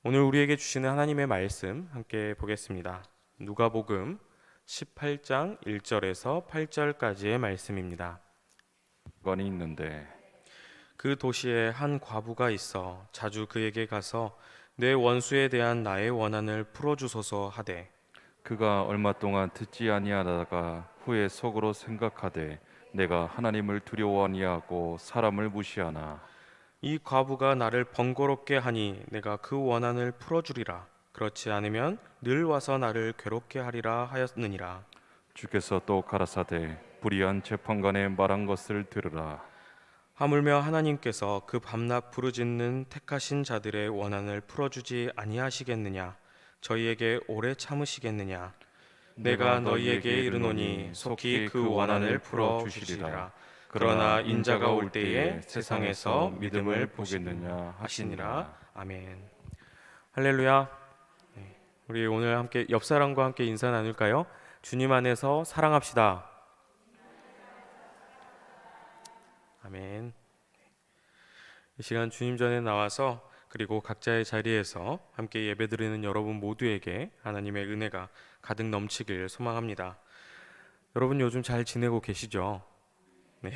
오늘 우리에게 주시는 하나님의 말씀 함께 보겠습니다. 누가복음 18장 1절에서 8절까지의 말씀입니다. 관이 있는데 그 도시에 한 과부가 있어 자주 그에게 가서 내 원수에 대한 나의 원한을 풀어주소서 하되 그가 얼마 동안 듣지 아니하다가 후에 속으로 생각하되 내가 하나님을 두려워 아니하고 사람을 무시하나 이 과부가 나를 번거롭게 하니 내가 그 원한을 풀어주리라. 그렇지 않으면 늘 와서 나를 괴롭게 하리라 하였느니라. 주께서 또 가라사대 불의한 재판관의 말한 것을 들으라. 하물며 하나님께서 그 밤낮 부르짖는 택하신 자들의 원한을 풀어주지 아니하시겠느냐? 저희에게 오래 참으시겠느냐? 내가 너희에게 이르노니 속히 그 원한을 풀어주시리라. 그러나 인자가 올 때에 세상에서 믿음을 보시느냐 하시니라. 아멘. 할렐루야. 네, 우리 오늘 함께 옆 사람과 함께 인사 나눌까요? 주님 안에서 사랑합시다. 아멘. 이 시간 주님 전에 나와서 그리고 각자의 자리에서 함께 예배드리는 여러분 모두에게 하나님의 은혜가 가득 넘치길 소망합니다. 여러분 요즘 잘 지내고 계시죠? 네.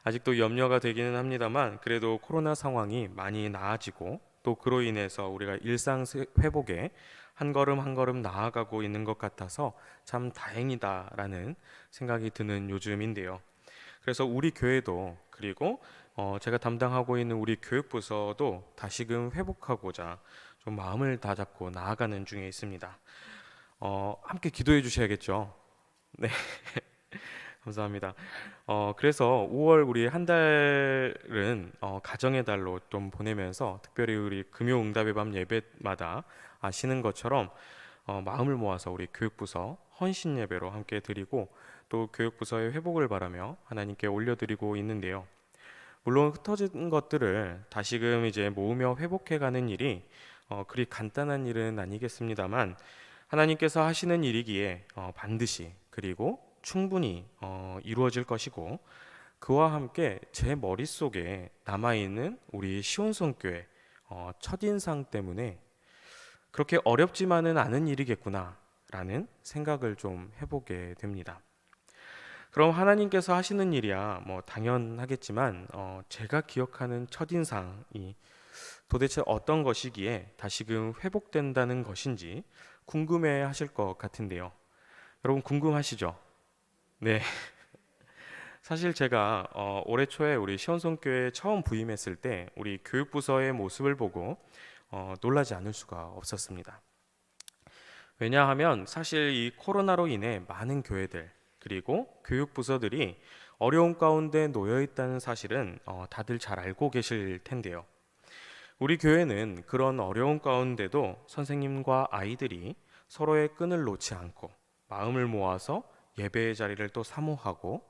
아직도 염려가 되기는 합니다만 그래도 코로나 상황이 많이 나아지고 또 그로 인해서 우리가 일상 회복에 한 걸음 한 걸음 나아가고 있는 것 같아서 참 다행이다라는 생각이 드는 요즘인데요. 그래서 우리 교회도 그리고 제가 담당하고 있는 우리 교육부서도 다시금 회복하고자 좀 마음을 다잡고 나아가는 중에 있습니다. 함께 기도해 주셔야겠죠. 네. 감사합니다. 그래서 5월 우리 한 달은 가정의 달로 좀 보내면서 특별히 우리 금요응답의 밤 예배마다 아시는 것처럼 마음을 모아서 우리 교육부서 헌신 예배로 함께 드리고 또 교육부서의 회복을 바라며 하나님께 올려드리고 있는데요. 물론 흩어진 것들을 다시금 이제 모으며 회복해가는 일이 그리 간단한 일은 아니겠습니다만 하나님께서 하시는 일이기에 반드시 그리고 충분히 이루어질 것이고 그와 함께 제 머릿속에 남아있는 우리 시온성교회 첫인상 때문에 그렇게 어렵지만은 않은 일이겠구나 라는 생각을 좀 해보게 됩니다. 그럼 하나님께서 하시는 일이야 뭐 당연하겠지만 제가 기억하는 첫인상이 도대체 어떤 것이기에 다시금 회복된다는 것인지 궁금해 하실 것 같은데요. 여러분 궁금하시죠? 네. 사실 제가 올해 초에 우리 시온성교회에 처음 부임했을 때 우리 교육부서의 모습을 보고 놀라지 않을 수가 없었습니다. 왜냐하면 사실 이 코로나로 인해 많은 교회들 그리고 교육부서들이 어려운 가운데 놓여 있다는 사실은 다들 잘 알고 계실 텐데요. 우리 교회는 그런 어려운 가운데도 선생님과 아이들이 서로의 끈을 놓지 않고 마음을 모아서 예배의 자리를 또 사모하고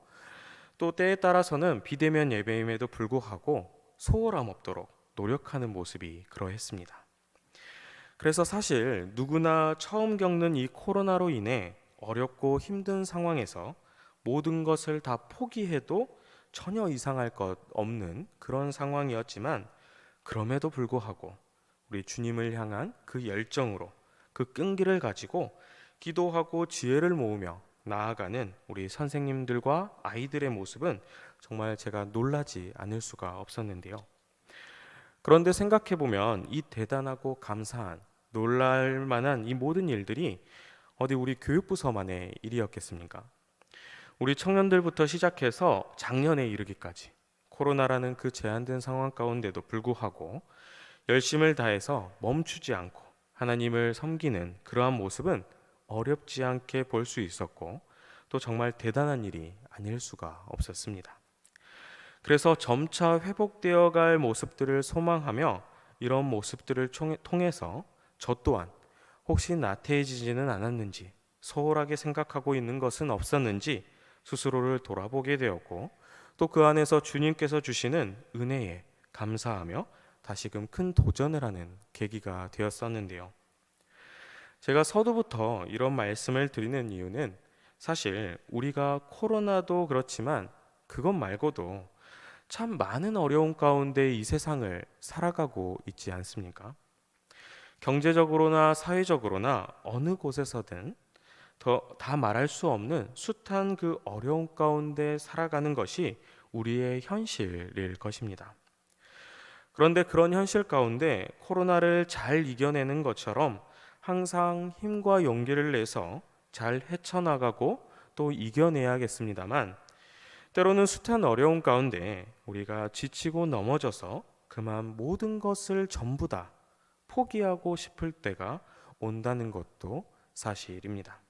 또 때에 따라서는 비대면 예배임에도 불구하고 소홀함 없도록 노력하는 모습이 그러했습니다. 그래서 사실 누구나 처음 겪는 이 코로나로 인해 어렵고 힘든 상황에서 모든 것을 다 포기해도 전혀 이상할 것 없는 그런 상황이었지만 그럼에도 불구하고 우리 주님을 향한 그 열정으로 그 끈기를 가지고 기도하고 지혜를 모으며 나아가는 우리 선생님들과 아이들의 모습은 정말 제가 놀라지 않을 수가 없었는데요. 그런데 생각해 보면 이 대단하고 감사한 놀랄 만한 이 모든 일들이 어디 우리 교육부서만의 일이었겠습니까? 우리 청년들부터 시작해서 작년에 이르기까지 코로나라는 그 제한된 상황 가운데도 불구하고 열심을 다해서 멈추지 않고 하나님을 섬기는 그러한 모습은 어렵지 않게 볼 수 있었고 또 정말 대단한 일이 아닐 수가 없었습니다. 그래서 점차 회복되어 갈 모습들을 소망하며 이런 모습들을 통해서 저 또한 혹시 나태해지지는 않았는지 소홀하게 생각하고 있는 것은 없었는지 스스로를 돌아보게 되었고 또 그 안에서 주님께서 주시는 은혜에 감사하며 다시금 큰 도전을 하는 계기가 되었었는데요. 제가 서두부터 이런 말씀을 드리는 이유는 사실 우리가 코로나도 그렇지만 그것 말고도 참 많은 어려움 가운데 이 세상을 살아가고 있지 않습니까? 경제적으로나 사회적으로나 어느 곳에서든 다 말할 수 없는 숱한 그 어려움 가운데 살아가는 것이 우리의 현실일 것입니다. 그런데 그런 현실 가운데 코로나를 잘 이겨내는 것처럼 항상 힘과 용기를 내서 잘 헤쳐나가고 또 이겨내야겠습니다만, 때로는 숱한 어려움 가운데 우리가 지치고 넘어져서 그만 모든 것을 전부 다 포기하고 싶을 때가 온다는 것도 사실입니다.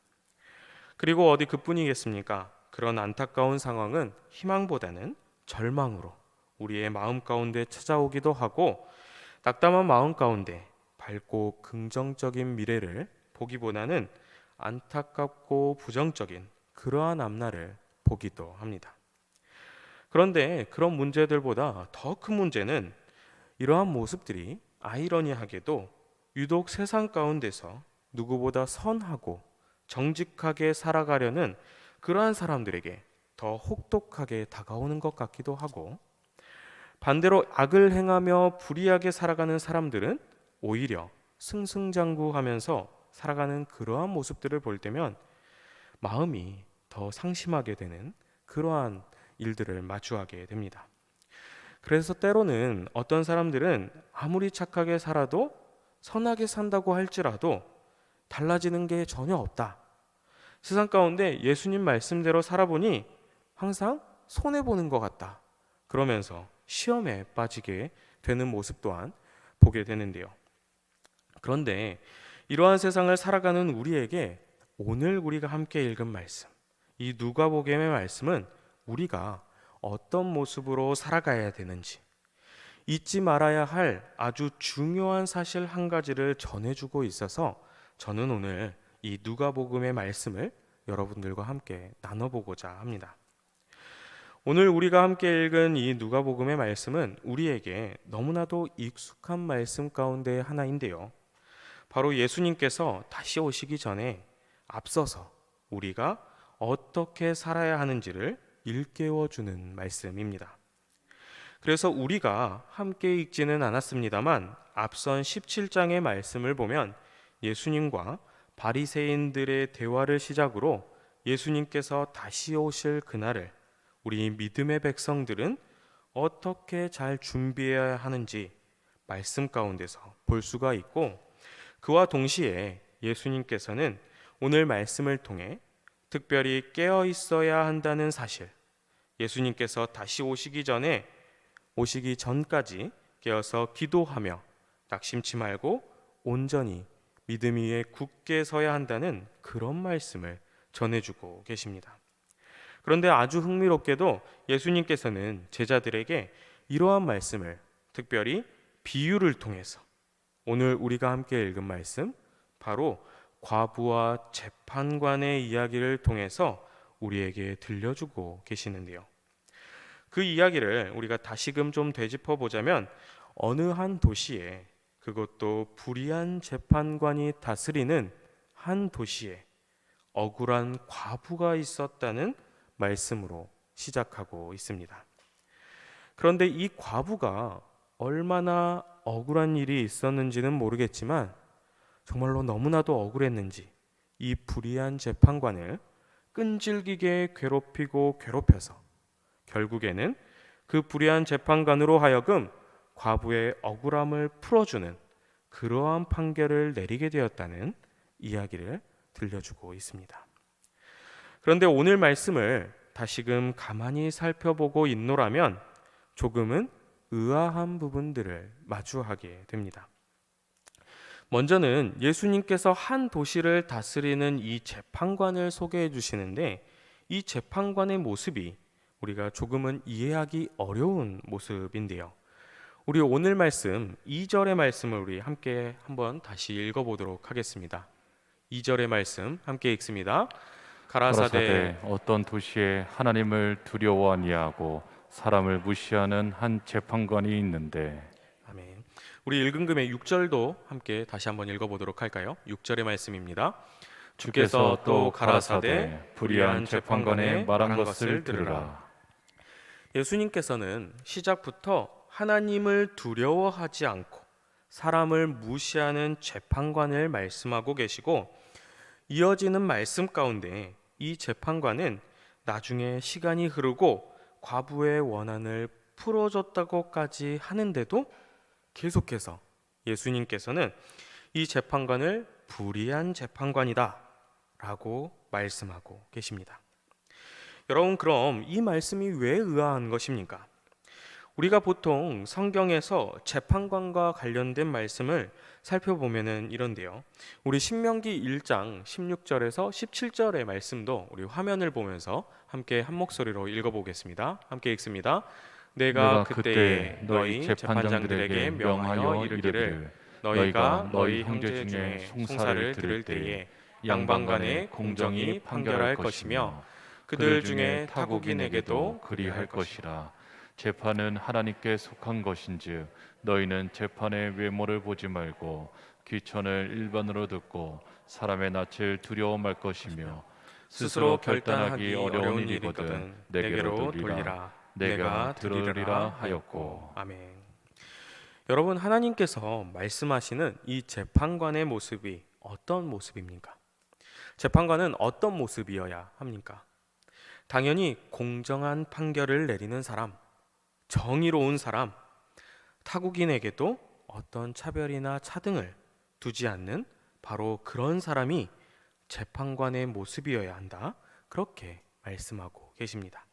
그리고 어디 그뿐이겠습니까? 그런 안타까운 상황은 희망보다는 절망으로 우리의 마음 가운데 찾아오기도 하고, 낙담한 마음 가운데 밝고 긍정적인 미래를 보기보다는 안타깝고 부정적인 그러한 앞날을 보기도 합니다. 그런데 그런 문제들보다 더 큰 문제는 이러한 모습들이 아이러니하게도 유독 세상 가운데서 누구보다 선하고 정직하게 살아가려는 그러한 사람들에게 더 혹독하게 다가오는 것 같기도 하고, 반대로 악을 행하며 불의하게 살아가는 사람들은 오히려 승승장구하면서 살아가는 그러한 모습들을 볼 때면 마음이 더 상심하게 되는 그러한 일들을 마주하게 됩니다. 그래서 때로는 어떤 사람들은 아무리 착하게 살아도, 선하게 산다고 할지라도 달라지는 게 전혀 없다. 세상 가운데 예수님 말씀대로 살아보니 항상 손해보는 것 같다. 그러면서 시험에 빠지게 되는 모습 또한 보게 되는데요. 그런데 이러한 세상을 살아가는 우리에게 오늘 우리가 함께 읽은 말씀, 이 누가복음의 말씀은 우리가 어떤 모습으로 살아가야 되는지, 잊지 말아야 할 아주 중요한 사실 한 가지를 전해주고 있어서 저는 오늘 이 누가복음의 말씀을 여러분들과 함께 나눠보고자 합니다. 오늘 우리가 함께 읽은 이 누가복음의 말씀은 우리에게 너무나도 익숙한 말씀 가운데 하나인데요. 바로 예수님께서 다시 오시기 전에 앞서서 우리가 어떻게 살아야 하는지를 일깨워주는 말씀입니다. 그래서 우리가 함께 읽지는 않았습니다만 앞선 17장의 말씀을 보면 예수님과 바리새인들의 대화를 시작으로 예수님께서 다시 오실 그날을 우리 믿음의 백성들은 어떻게 잘 준비해야 하는지 말씀 가운데서 볼 수가 있고, 그와 동시에 예수님께서는 오늘 말씀을 통해 특별히 깨어 있어야 한다는 사실, 예수님께서 다시 오시기 전까지 깨어서 기도하며 낙심치 말고 온전히 믿음 위에 굳게 서야 한다는 그런 말씀을 전해주고 계십니다. 그런데 아주 흥미롭게도 예수님께서는 제자들에게 이러한 말씀을 특별히 비유를 통해서 오늘 우리가 함께 읽은 말씀, 바로 과부와 재판관의 이야기를 통해서 우리에게 들려주고 계시는데요. 그 이야기를 우리가 다시금 좀 되짚어 보자면 어느 한 도시에, 그것도 불의한 재판관이 다스리는 한 도시에 억울한 과부가 있었다는 말씀으로 시작하고 있습니다. 그런데 이 과부가 얼마나 억울한 일이 있었는지는 모르겠지만 정말로 너무나도 억울했는지 이 불의한 재판관을 끈질기게 괴롭혀서 결국에는 그 불의한 재판관으로 하여금 과부의 억울함을 풀어주는 그러한 판결을 내리게 되었다는 이야기를 들려주고 있습니다. 그런데 오늘 말씀을 다시금 가만히 살펴보고 있노라면 조금은 의아한 부분들을 마주하게 됩니다. 먼저는 예수님께서 한 도시를 다스리는 이 재판관을 소개해 주시는데, 이 재판관의 모습이 우리가 조금은 이해하기 어려운 모습인데요. 우리 오늘 말씀 2절의 말씀을 우리 함께 한번 다시 읽어보도록 하겠습니다. 2절의 말씀 함께 읽습니다. 가라사대 어떤 도시에 하나님을 두려워 아니하고 사람을 무시하는 한 재판관이 있는데. 아멘. 우리 읽은 금의 6절도 함께 다시 한번 읽어보도록 할까요? 6절의 말씀입니다. 주께서 또 가라사대 불의한 재판관의 말한 것을 들으라. 예수님께서는 시작부터 하나님을 두려워하지 않고 사람을 무시하는 재판관을 말씀하고 계시고, 이어지는 말씀 가운데 이 재판관은 나중에 시간이 흐르고 과부의 원한을 풀어줬다고까지 하는데도 계속해서 예수님께서는 이 재판관을 불의한 재판관이다 라고 말씀하고 계십니다. 여러분, 그럼 이 말씀이 왜 의아한 것입니까? 우리가 보통 성경에서 재판관과 관련된 말씀을 살펴보면은 이런데요. 우리 신명기 1장 16절에서 17절의 말씀도 우리 화면을 보면서 함께 한 목소리로 읽어보겠습니다. 함께 읽습니다. 내가 그때에 너희 재판장들에게 명하여 이르기를 너희가 너희 형제 중에 송사를 들을 때에 양방 간에 공정히 판결할 것이며 그들 중에 타국인에게도 그리할 것이라. 재판은 하나님께 속한 것인즉 너희는 재판의 외모를 보지 말고 귀천을 일반으로 듣고 사람의 낯을 두려워 말 것이며 스스로 결단하기 어려운 일이거든 내게로 돌리라. 내가 들으리라 하였고. 아멘. 여러분, 하나님께서 말씀하시는 이 재판관의 모습이 어떤 모습입니까? 재판관은 어떤 모습이어야 합니까? 당연히 공정한 판결을 내리는 사람, 정의로운 사람, 타국인에게도 어떤 차별이나 차등을 두지 않는 바로 그런 사람이 재판관의 모습이어야 한다. 그렇게 말씀하고 계십니다.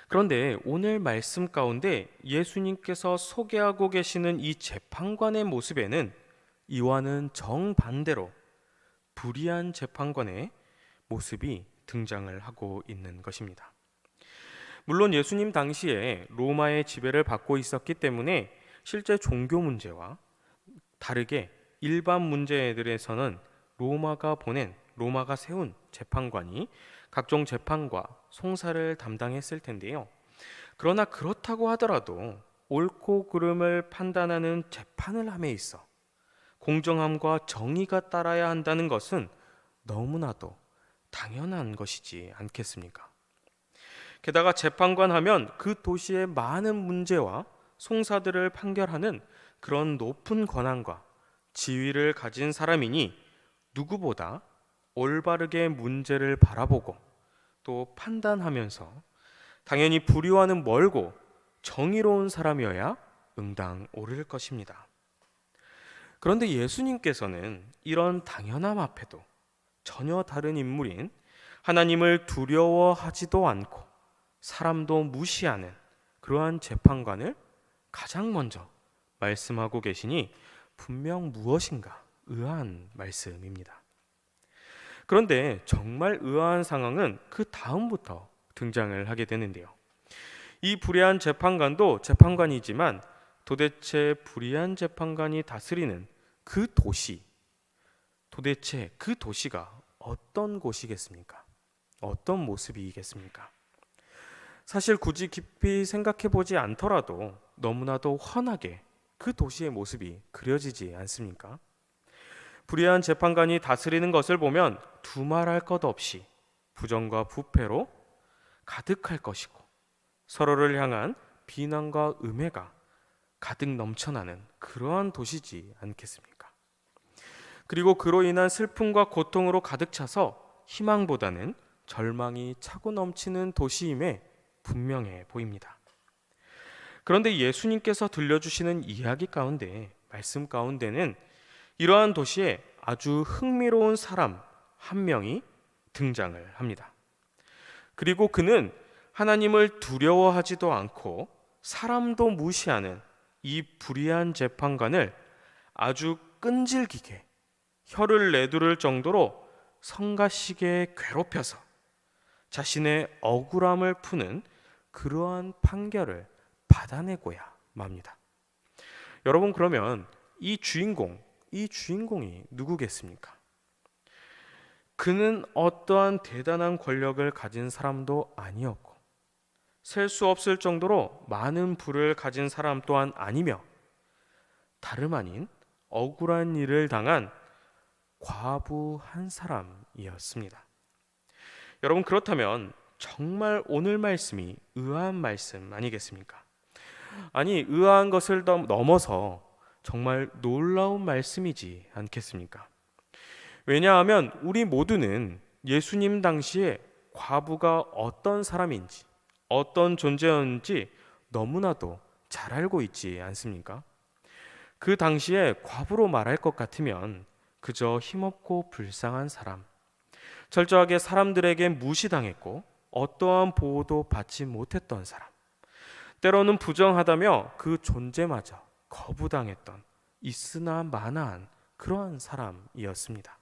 그런데 오늘 말씀 가운데 예수님께서 소개하고 계시는 이 재판관의 모습에는 이와는 정반대로 불의한 재판관의 모습이 등장을 하고 있는 것입니다. 물론 예수님 당시에 로마의 지배를 받고 있었기 때문에 실제 종교 문제와 다르게 일반 문제들에서는 로마가 세운 재판관이 각종 재판과 송사를 담당했을 텐데요. 그러나 그렇다고 하더라도 옳고 그름을 판단하는 재판을 함에 있어 공정함과 정의가 따라야 한다는 것은 너무나도 당연한 것이지 않겠습니까? 게다가 재판관 하면 그 도시의 많은 문제와 송사들을 판결하는 그런 높은 권한과 지위를 가진 사람이니 누구보다 올바르게 문제를 바라보고 또 판단하면서 당연히 불의와는 멀고 정의로운 사람이어야 응당 오를 것입니다. 그런데 예수님께서는 이런 당연함 앞에도 전혀 다른 인물인 하나님을 두려워하지도 않고 사람도 무시하는 그러한 재판관을 가장 먼저 말씀하고 계시니 분명 무엇인가 의아한 말씀입니다. 그런데 정말 의아한 상황은 그 다음부터 등장을 하게 되는데요. 이 불의한 재판관도 재판관이지만 도대체 불의한 재판관이 다스리는 그 도시, 도대체 그 도시가 어떤 곳이겠습니까? 어떤 모습이겠습니까? 사실 굳이 깊이 생각해 보지 않더라도 너무나도 훤하게 그 도시의 모습이 그려지지 않습니까? 불의한 재판관이 다스리는 것을 보면 두말할 것 없이 부정과 부패로 가득할 것이고 서로를 향한 비난과 음해가 가득 넘쳐나는 그러한 도시지 않겠습니까? 그리고 그로 인한 슬픔과 고통으로 가득 차서 희망보다는 절망이 차고 넘치는 도시임에 분명해 보입니다. 그런데 예수님께서 들려주시는 이야기 가운데, 말씀 가운데는 이러한 도시에 아주 흥미로운 사람 한 명이 등장을 합니다. 그리고 그는 하나님을 두려워하지도 않고 사람도 무시하는 이 불의한 재판관을 아주 끈질기게 혀를 내두를 정도로 성가시게 괴롭혀서 자신의 억울함을 푸는 그러한 판결을 받아내고야 맙니다. 여러분, 그러면 이 주인공이 누구겠습니까? 그는 어떠한 대단한 권력을 가진 사람도 아니었고 셀 수 없을 정도로 많은 부를 가진 사람 또한 아니며 다름 아닌 억울한 일을 당한 과부 한 사람이었습니다. 여러분, 그렇다면 정말 오늘 말씀이 의아한 말씀 아니겠습니까? 아니, 의아한 것을 넘어서 정말 놀라운 말씀이지 않겠습니까? 왜냐하면 우리 모두는 예수님 당시에 과부가 어떤 사람인지, 어떤 존재였는지 너무나도 잘 알고 있지 않습니까? 그 당시에 과부로 말할 것 같으면 그저 힘없고 불쌍한 사람, 철저하게 사람들에게 무시당했고 어떠한 보호도 받지 못했던 사람, 때로는 부정하다며 그 존재마저 거부당했던 있으나 마나한 그러한 사람이었습니다.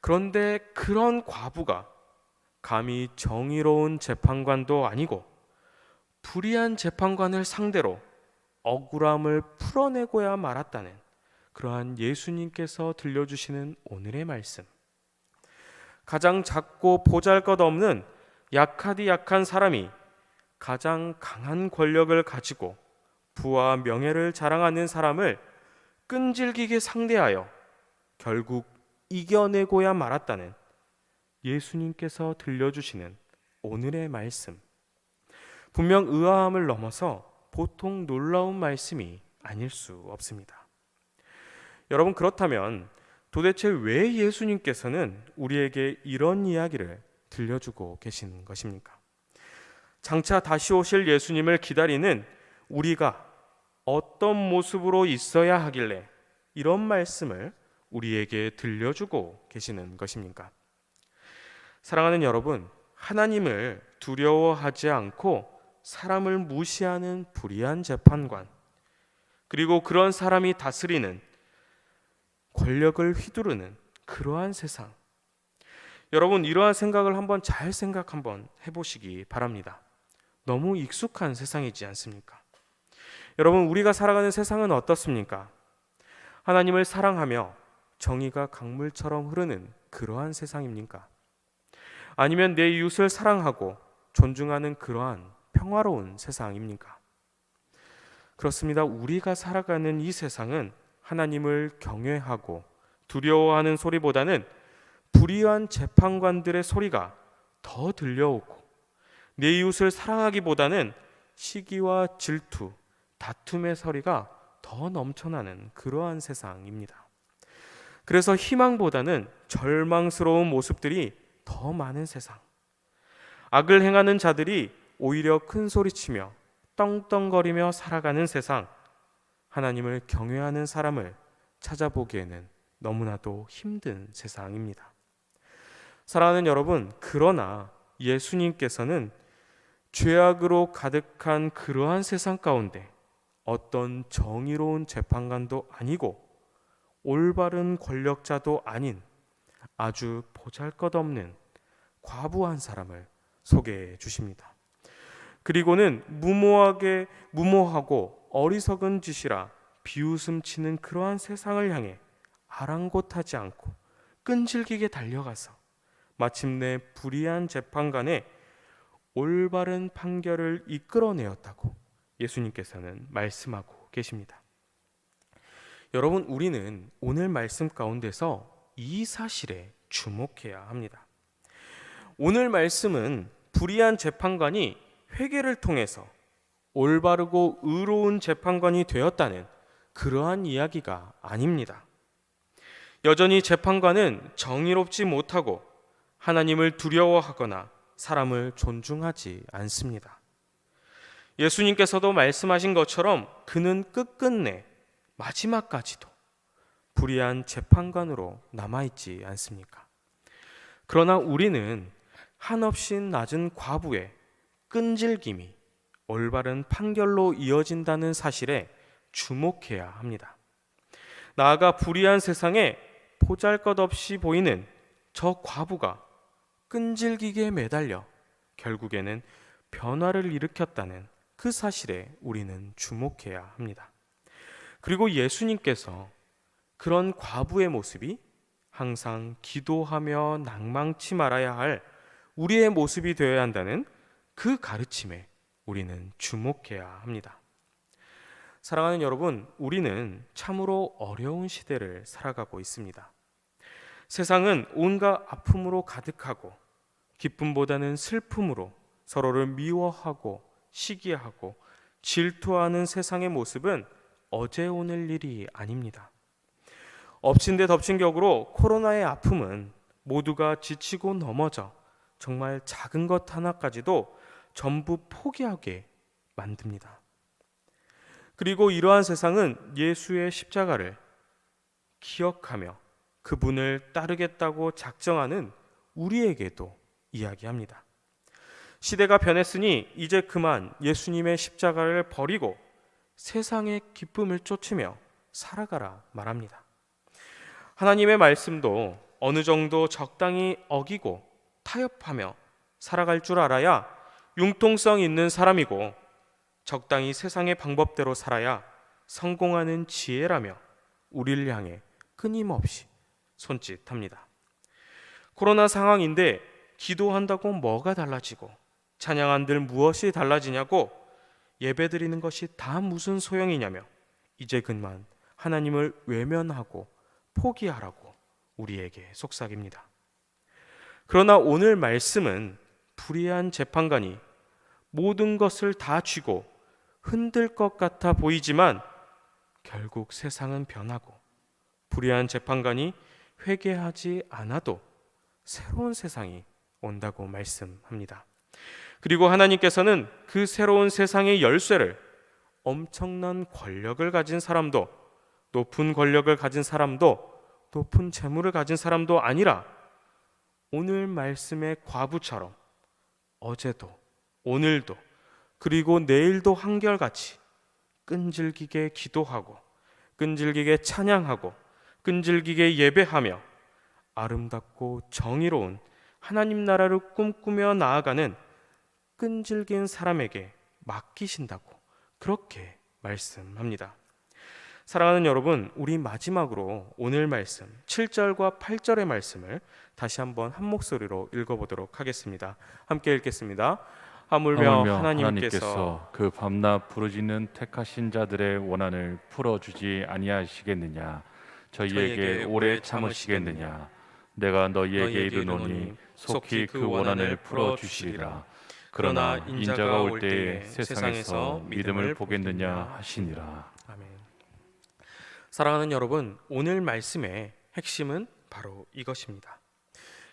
그런데 그런 과부가 감히 정의로운 재판관도 아니고 불의한 재판관을 상대로 억울함을 풀어내고야 말았다는 그러한 예수님께서 들려주시는 오늘의 말씀. 가장 작고 보잘것없는 약하디 약한 사람이 가장 강한 권력을 가지고 부와 명예를 자랑하는 사람을 끈질기게 상대하여 결국 이겨내고야 말았다는 예수님께서 들려주시는 오늘의 말씀. 분명 의아함을 넘어서 보통 놀라운 말씀이 아닐 수 없습니다. 여러분, 그렇다면 도대체 왜 예수님께서는 우리에게 이런 이야기를 들려주고 계시는 것입니까? 장차 다시 오실 예수님을 기다리는 우리가 어떤 모습으로 있어야 하길래 이런 말씀을 우리에게 들려주고 계시는 것입니까? 사랑하는 여러분, 하나님을 두려워하지 않고 사람을 무시하는 불의한 재판관, 그리고 그런 사람이 다스리는 권력을 휘두르는 그러한 세상, 여러분, 이러한 생각을 한번 해보시기 바랍니다. 너무 익숙한 세상이지 않습니까? 여러분, 우리가 살아가는 세상은 어떻습니까? 하나님을 사랑하며 정의가 강물처럼 흐르는 그러한 세상입니까? 아니면 내 이웃을 사랑하고 존중하는 그러한 평화로운 세상입니까? 그렇습니다. 우리가 살아가는 이 세상은 하나님을 경외하고 두려워하는 소리보다는 불의한 재판관들의 소리가 더 들려오고, 내 이웃을 사랑하기보다는 시기와 질투, 다툼의 소리가 더 넘쳐나는 그러한 세상입니다. 그래서 희망보다는 절망스러운 모습들이 더 많은 세상, 악을 행하는 자들이 오히려 큰 소리치며 떵떵거리며 살아가는 세상, 하나님을 경외하는 사람을 찾아보기에는 너무나도 힘든 세상입니다. 사랑하는 여러분, 그러나 예수님께서는 죄악으로 가득한 그러한 세상 가운데 어떤 정의로운 재판관도 아니고 올바른 권력자도 아닌 아주 보잘것없는 과부 한 사람을 소개해 주십니다. 그리고는 무모하고 어리석은 짓이라 비웃음치는 그러한 세상을 향해 아랑곳하지 않고 끈질기게 달려가서 마침내 불의한 재판관의 올바른 판결을 이끌어내었다고 예수님께서는 말씀하고 계십니다. 여러분, 우리는 오늘 말씀 가운데서 이 사실에 주목해야 합니다. 오늘 말씀은 불의한 재판관이 회개를 통해서 올바르고 의로운 재판관이 되었다는 그러한 이야기가 아닙니다. 여전히 재판관은 정의롭지 못하고 하나님을 두려워하거나 사람을 존중하지 않습니다. 예수님께서도 말씀하신 것처럼 그는 끝끝내 마지막까지도 불의한 재판관으로 남아있지 않습니까? 그러나 우리는 한없이 낮은 과부의 끈질김이 올바른 판결로 이어진다는 사실에 주목해야 합니다. 나아가 불의한 세상에 보잘것없이 보이는 저 과부가 끈질기게 매달려 결국에는 변화를 일으켰다는 그 사실에 우리는 주목해야 합니다. 그리고 예수님께서 그런 과부의 모습이 항상 기도하며 낭망치 말아야 할 우리의 모습이 되어야 한다는 그 가르침에 우리는 주목해야 합니다. 사랑하는 여러분, 우리는 참으로 어려운 시대를 살아가고 있습니다. 세상은 온갖 아픔으로 가득하고 기쁨보다는 슬픔으로 서로를 미워하고 시기하고 질투하는 세상의 모습은 어제 오늘 일이 아닙니다. 엎친 데 덮친 격으로 코로나의 아픔은 모두가 지치고 넘어져 정말 작은 것 하나까지도 전부 포기하게 만듭니다. 그리고 이러한 세상은 예수의 십자가를 기억하며 그분을 따르겠다고 작정하는 우리에게도 이야기합니다. 시대가 변했으니 이제 그만 예수님의 십자가를 버리고 세상의 기쁨을 쫓으며 살아가라 말합니다. 하나님의 말씀도 어느 정도 적당히 어기고 타협하며 살아갈 줄 알아야 융통성 있는 사람이고, 적당히 세상의 방법대로 살아야 성공하는 지혜라며 우리를 향해 끊임없이 손짓합니다. 코로나 상황인데 기도한다고 뭐가 달라지고 찬양한들 무엇이 달라지냐고, 예배드리는 것이 다 무슨 소용이냐며 이제 그만 하나님을 외면하고 포기하라고 우리에게 속삭입니다. 그러나 오늘 말씀은 불의한 재판관이 모든 것을 다 쥐고 흔들 것 같아 보이지만 결국 세상은 변하고 불의한 재판관이 회개하지 않아도 새로운 세상이 온다고 말씀합니다. 그리고 하나님께서는 그 새로운 세상의 열쇠를 엄청난 권력을 가진 사람도, 높은 권력을 가진 사람도, 높은 재물을 가진 사람도 아니라 오늘 말씀의 과부처럼 어제도 오늘도 그리고 내일도 한결같이 끈질기게 기도하고 끈질기게 찬양하고 끈질기게 예배하며 아름답고 정의로운 하나님 나라를 꿈꾸며 나아가는 끈질긴 사람에게 맡기신다고 그렇게 말씀합니다. 사랑하는 여러분, 우리 마지막으로 오늘 말씀 7절과 8절의 말씀을 다시 한번 한 목소리로 읽어보도록 하겠습니다. 함께 읽겠습니다. 하물며 하나님께서 그 밤낮 부르짖는 택하신 자들의 원한을 풀어주지 아니하시겠느냐? 저희에게 오래 참으시겠느냐? 내가 너희에게 이르노니 속히 그 원한을 풀어주시리라. 그러나 인자가 올 때에 세상에서 믿음을 보겠느냐 하시니라. 아멘. 사랑하는 여러분, 오늘 말씀의 핵심은 바로 이것입니다.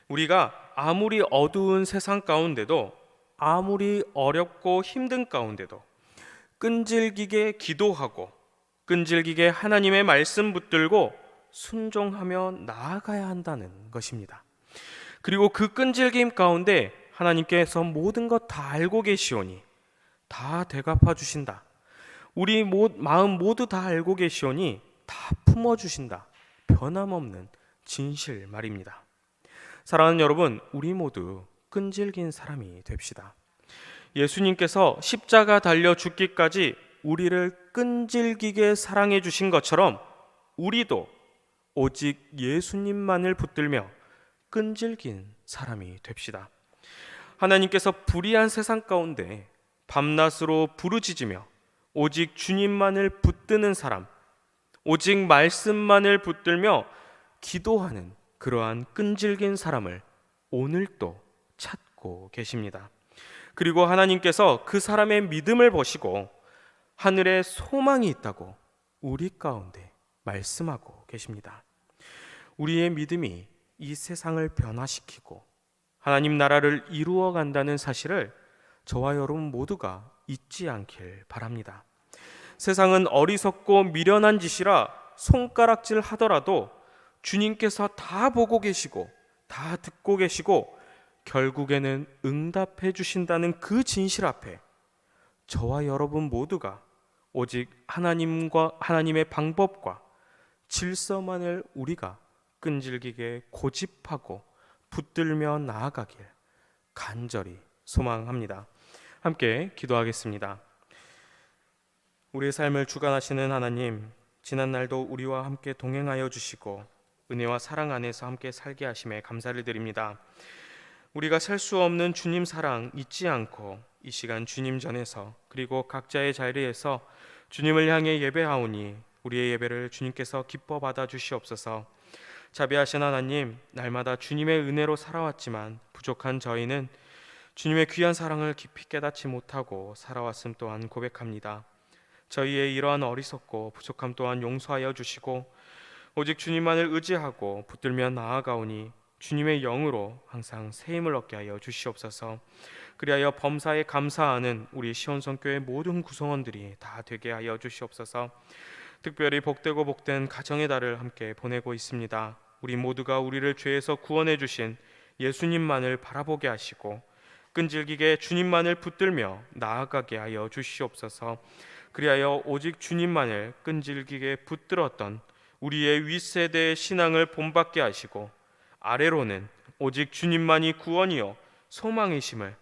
우리가 아무리 어두운 세상 가운데도, 아무리 어렵고 힘든 가운데도 끈질기게 기도하고 끈질기게 하나님의 말씀 붙들고 순종하며 나아가야 한다는 것입니다. 그리고 그 끈질김 가운데 하나님께서 모든 것 다 알고 계시오니 다 대갚아 주신다. 우리 마음 모두 다 알고 계시오니 다 품어주신다. 변함없는 진실 말입니다. 사랑하는 여러분, 우리 모두 끈질긴 사람이 됩시다. 예수님께서 십자가 달려 죽기까지 우리를 끈질기게 사랑해 주신 것처럼 우리도 오직 예수님만을 붙들며 끈질긴 사람이 됩시다. 하나님께서 불의한 세상 가운데 밤낮으로 부르짖으며 오직 주님만을 붙드는 사람, 오직 말씀만을 붙들며 기도하는 그러한 끈질긴 사람을 오늘도 찾고 계십니다. 그리고 하나님께서 그 사람의 믿음을 보시고 하늘에 소망이 있다고 우리 가운데 말씀하고 계십니다. 우리의 믿음이 이 세상을 변화시키고 하나님 나라를 이루어 간다는 사실을 저와 여러분 모두가 잊지 않길 바랍니다. 세상은 어리석고 미련한 짓이라 손가락질 하더라도 주님께서 다 보고 계시고 다 듣고 계시고 결국에는 응답해 주신다는 그 진실 앞에 저와 여러분 모두가 오직 하나님의 방법과 질서만을 우리가 끈질기게 고집하고 붙들며 나아가길 간절히 소망합니다. 함께 기도하겠습니다. 우리의 삶을 주관하시는 하나님, 지난날도 우리와 함께 동행하여 주시고 은혜와 사랑 안에서 함께 살게 하심에 감사를 드립니다. 우리가 살 수 없는 주님 사랑 잊지 않고 이 시간 주님 전에서 그리고 각자의 자리에서 주님을 향해 예배하오니 우리의 예배를 주님께서 기뻐 받아 주시옵소서. 자비하신 하나님, 날마다 주님의 은혜로 살아왔지만 부족한 저희는 주님의 귀한 사랑을 깊이 깨닫지 못하고 살아왔음 또한 고백합니다. 저희의 이러한 어리석고 부족함 또한 용서하여 주시고 오직 주님만을 의지하고 붙들며 나아가오니 주님의 영으로 항상 새 힘을 얻게 하여 주시옵소서. 그리하여 범사에 감사하는 우리 시온성교회 모든 구성원들이 다 되게 하여 주시옵소서. 특별히 복되고 복된 가정의 달을 함께 보내고 있습니다. 우리 모두가 우리를 죄에서 구원해 주신 예수님만을 바라보게 하시고 끈질기게 주님만을 붙들며 나아가게 하여 주시옵소서. 그리하여 오직 주님만을 끈질기게 붙들었던 우리의 윗세대의 신앙을 본받게 하시고 아래로는 오직 주님만이 구원이요 소망이심을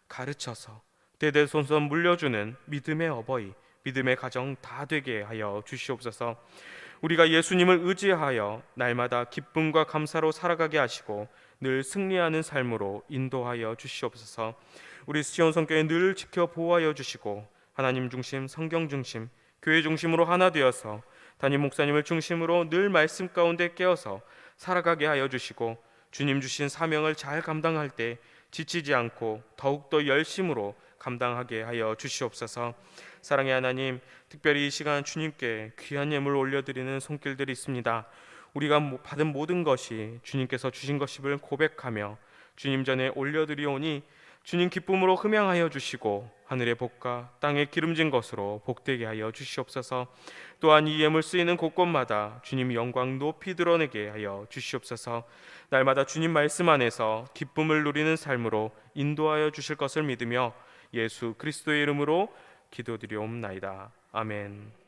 가르쳐서 대대손손 물려주는 믿음의 어버이, 믿음의 가정 다 되게 하여 주시옵소서. 우리가 예수님을 의지하여 날마다 기쁨과 감사로 살아가게 하시고 늘 승리하는 삶으로 인도하여 주시옵소서. 우리 시온 성교회 늘 지켜 보호하여 주시고 하나님 중심, 성경 중심, 교회 중심으로 하나 되어서 담임 목사님을 중심으로 늘 말씀 가운데 깨어서 살아가게 하여 주시고 주님 주신 사명을 잘 감당할 때 지치지 않고 더욱더 열심으로 감당하게 하여 주시옵소서. 사랑의 하나님, 특별히 이 시간 주님께 귀한 예물 올려드리는 손길들이 있습니다. 우리가 받은 모든 것이 주님께서 주신 것임을 고백하며 주님 전에 올려드리오니 주님 기쁨으로 흠양하여 주시고 하늘의 복과 땅의 기름진 것으로 복되게 하여 주시옵소서. 또한 이 예물 쓰이는 곳곳마다 주님 영광 높이 드러내게 하여 주시옵소서. 날마다 주님 말씀 안에서 기쁨을 누리는 삶으로 인도하여 주실 것을 믿으며 예수 그리스도의 이름으로 기도드리옵나이다. 아멘.